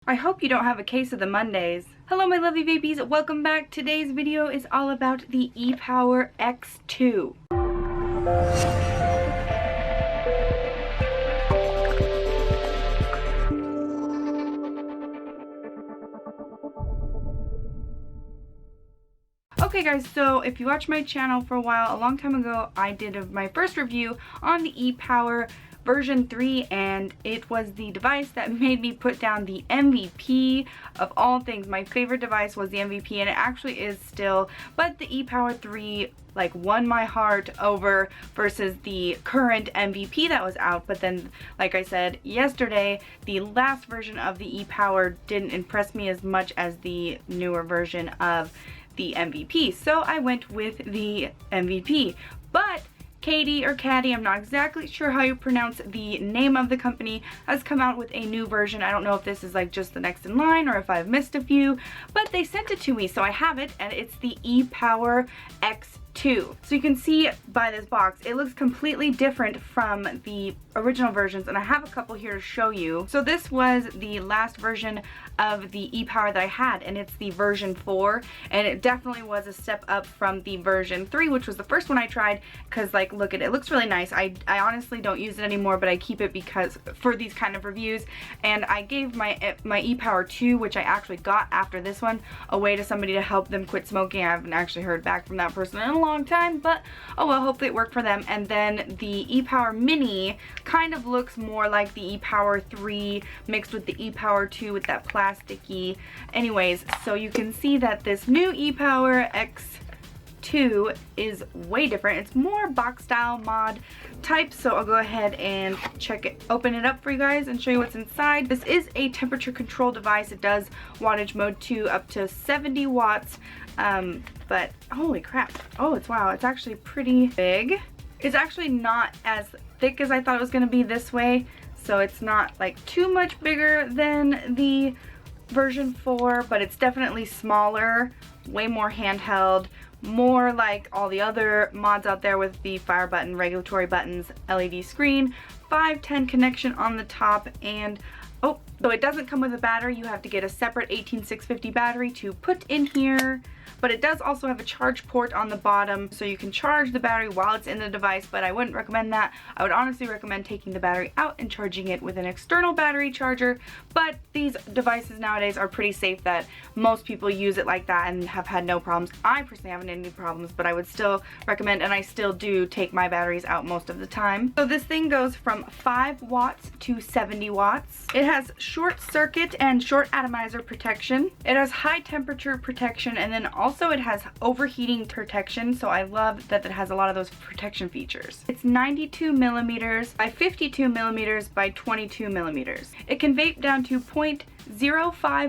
I hope you don't have a case of the Mondays. Hello my lovely vapies, welcome back. Today's video is all about the EPOWER X2. Okay guys, so if you watch my channel for a while, a long time ago I did my first review on the EPOWER version 3, and it was the device that made me put down the MVP of all things. My favorite device was the MVP, and it actually is still, but the EPOWER 3 like won my heart over versus the current MVP that was out. But then, like I said yesterday, the last version of the EPOWER didn't impress me as much as the newer version of the MVP, so I went with the MVP. But Katie or Caddy, I'm not exactly sure how you pronounce the name of the company, has come out with a new version. I don't know if this is like just the next in line or if I've missed a few, but they sent it to me, so I have it, and it's the EPOWER X2. So you can see by this box, it looks completely different from the original versions, and I have a couple here to show you. So this was the last version of the EPOWER that I had, and it's the version 4, and it definitely was a step up from the version 3, which was the first one I tried, because like look at it, it looks really nice. I honestly don't use it anymore, but I keep it because for these kind of reviews. And I gave my EPOWER 2, which I actually got after this one, away to somebody to help them quit smoking. I haven't actually heard back from that person in a long time, but oh well, hopefully it worked for them. And then the EPOWER Mini kind of looks more like the EPOWER 3 mixed with the EPOWER 2 with that plasticky. Anyways, so you can see that this new EPOWER X2 is way different. It's more box style mod type, so I'll go ahead and open it up for you guys and show you what's inside. This is a temperature control device. It does wattage mode 2 up to 70 watts, but holy crap. Oh, it's actually pretty big. It's actually not as thick as I thought it was going to be this way, so it's not like too much bigger than the version 4, but it's definitely smaller, way more handheld, more like all the other mods out there with the fire button, regulatory buttons, LED screen, 510 connection on the top, and oh, so it doesn't come with a battery. You have to get a separate 18650 battery to put in here. But it does also have a charge port on the bottom, so you can charge the battery while it's in the device, but I wouldn't recommend that. I would honestly recommend taking the battery out and charging it with an external battery charger. But these devices nowadays are pretty safe that most people use it like that and have had no problems. I personally haven't had any problems, but I would still recommend, and I still do take my batteries out most of the time. So this thing goes from 5 watts to 70 watts. It has short circuit and short atomizer protection. It has high temperature protection, and then also it has overheating protection, so I love that it has a lot of those protection features. It's 92 millimeters by 52 millimeters by 22 millimeters. It can vape down to 0.05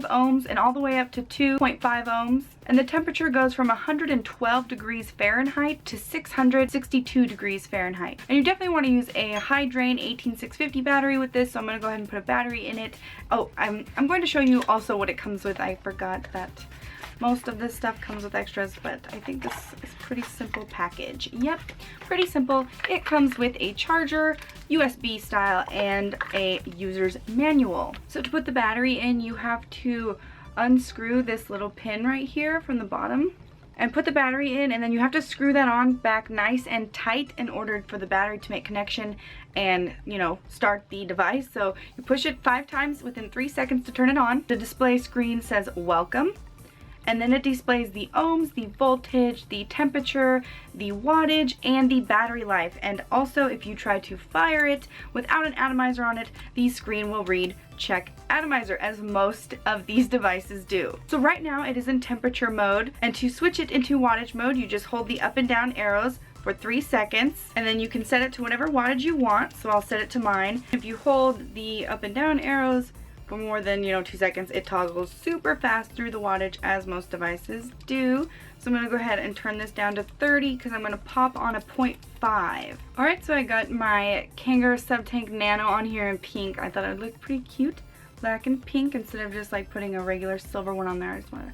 ohms and all the way up to 2.5 ohms. And the temperature goes from 112 degrees Fahrenheit to 662 degrees Fahrenheit. And you definitely want to use a high drain 18650 battery with this, so I'm going to go ahead and put a battery in it. Oh, I'm going to show you also what it comes with. I forgot that most of this stuff comes with extras, but I think this is a pretty simple package. Yep, pretty simple. It comes with a charger, USB style, and a user's manual. So to put the battery in, you have to unscrew this little pin right here from the bottom and put the battery in, and then you have to screw that on back nice and tight in order for the battery to make connection and, you know, start the device. So you push it 5 times within 3 seconds to turn it on. The display screen says welcome, and then it displays the ohms, the voltage, the temperature, the wattage, and the battery life. And also, if you try to fire it without an atomizer on it, the screen will read check atomizer, as most of these devices do. So right now it is in temperature mode, and to switch it into wattage mode, you just hold the up and down arrows for 3 seconds, and then you can set it to whatever wattage you want. So I'll set it to mine. If you hold the up and down arrows for more than 2 seconds, it toggles super fast through the wattage, as most devices do. So I'm going to go ahead and turn this down to 30 because I'm going to pop on a 0.5. Alright, so I got my Kangaroo Sub-Tank Nano on here in pink. I thought it would look pretty cute, black and pink, instead of just like putting a regular silver one on there. I just want to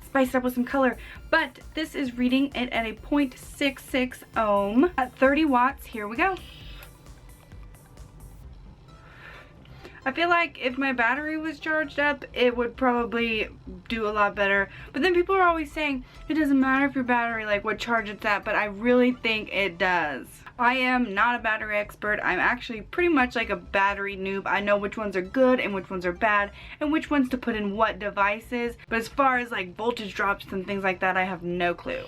spice it up with some color. But this is reading it at a 0.66 ohm at 30 watts. Here we go. I feel like if my battery was charged up, it would probably do a lot better. But then people are always saying, it doesn't matter if your battery, like what charge it's at, but I really think it does. I am not a battery expert. I'm actually pretty much like a battery noob. I know which ones are good and which ones are bad and which ones to put in what devices. But as far as like voltage drops and things like that, I have no clue.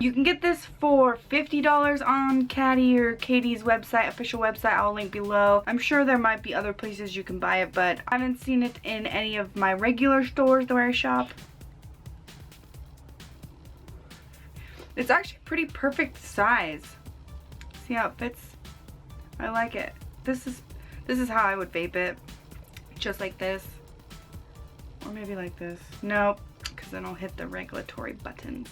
You can get this for $50 on Caddy or Katie's website, official website. I'll link below. I'm sure there might be other places you can buy it, but I haven't seen it in any of my regular stores where I shop. It's actually pretty perfect size. See how it fits? I like it. This is how I would vape it. Just like this. Or maybe like this. Nope, because then I'll hit the regulatory buttons.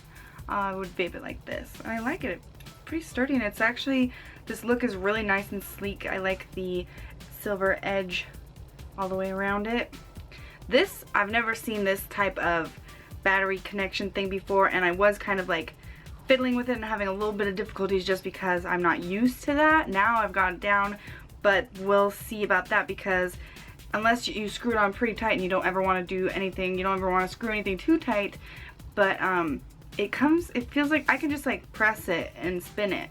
I would vape it like this. I like it. It's pretty sturdy, and it's actually, this look is really nice and sleek. I like the silver edge all the way around it. This, I've never seen this type of battery connection thing before, and I was kind of like fiddling with it and having a little bit of difficulties just because I'm not used to that. Now I've got it down, but we'll see about that, because unless you screw it on pretty tight and you don't ever want to do anything, you don't ever want to screw anything too tight, but it feels like I can just like press it and spin it.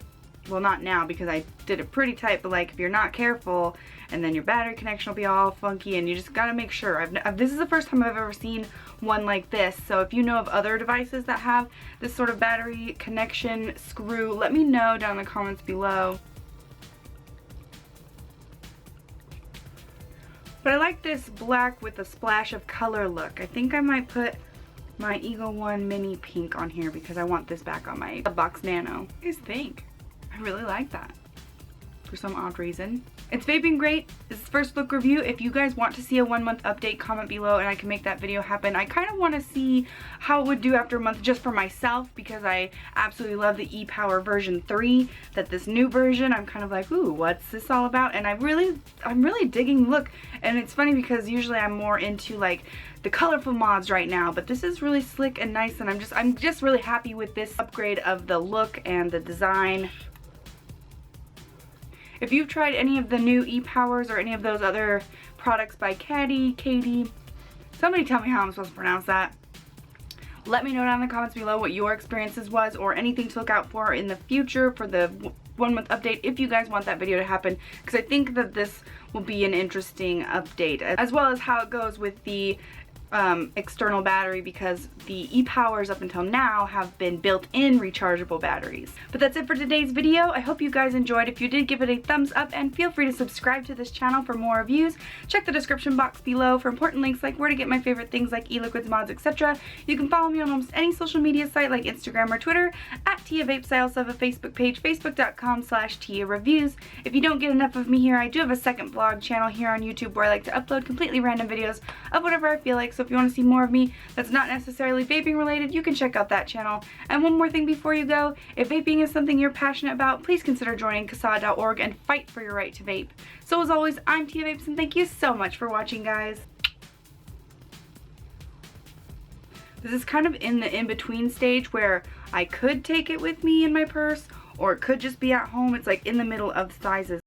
Well, not now because I did it pretty tight, but like if you're not careful, and then your battery connection will be all funky, and you just gotta make sure. This is the first time I've ever seen one like this, so if you know of other devices that have this sort of battery connection screw, let me know down in the comments below. But I like this black with a splash of color look. I think I might put my Eagle One Mini Pink on here because I want this back on my Box Nano. What do you guys think? I really like that for some odd reason. It's vaping great. This is first look review. If you guys want to see a 1 month update, comment below and I can make that video happen. I kind of want to see how it would do after a month just for myself, because I absolutely love the EPOWER version 3. That this new version, I'm kind of like, ooh, what's this all about? And I'm really digging the look. And it's funny because usually I'm more into like the colorful mods right now, but this is really slick and nice, and I'm just really happy with this upgrade of the look and the design. If you've tried any of the new EPOWERs or any of those other products by Caddy, Katie, somebody tell me how I'm supposed to pronounce that. Let me know down in the comments below what your experiences was, or anything to look out for in the future for the 1 month update if you guys want that video to happen, because I think that this will be an interesting update, as well as how it goes with the external battery, because the EPOWERs up until now have been built-in rechargeable batteries. But that's it for today's video. I hope you guys enjoyed. If you did, give it a thumbs up and feel free to subscribe to this channel for more reviews. Check the description box below for important links like where to get my favorite things like e-liquids, mods, etc. You can follow me on almost any social media site like Instagram or Twitter at TiaVapes. I also have a Facebook page, facebook.com/TiaReviews. If you don't get enough of me here, I do have a second vlog channel here on YouTube where I like to upload completely random videos of whatever I feel like. So if you want to see more of me that's not necessarily vaping related, you can check out that channel. And one more thing before you go, if vaping is something you're passionate about, please consider joining CASAA.org and fight for your right to vape. So as always, I'm TiaVapes, and thank you so much for watching, guys. This is kind of in the in-between stage where I could take it with me in my purse, or it could just be at home. It's like in the middle of sizes.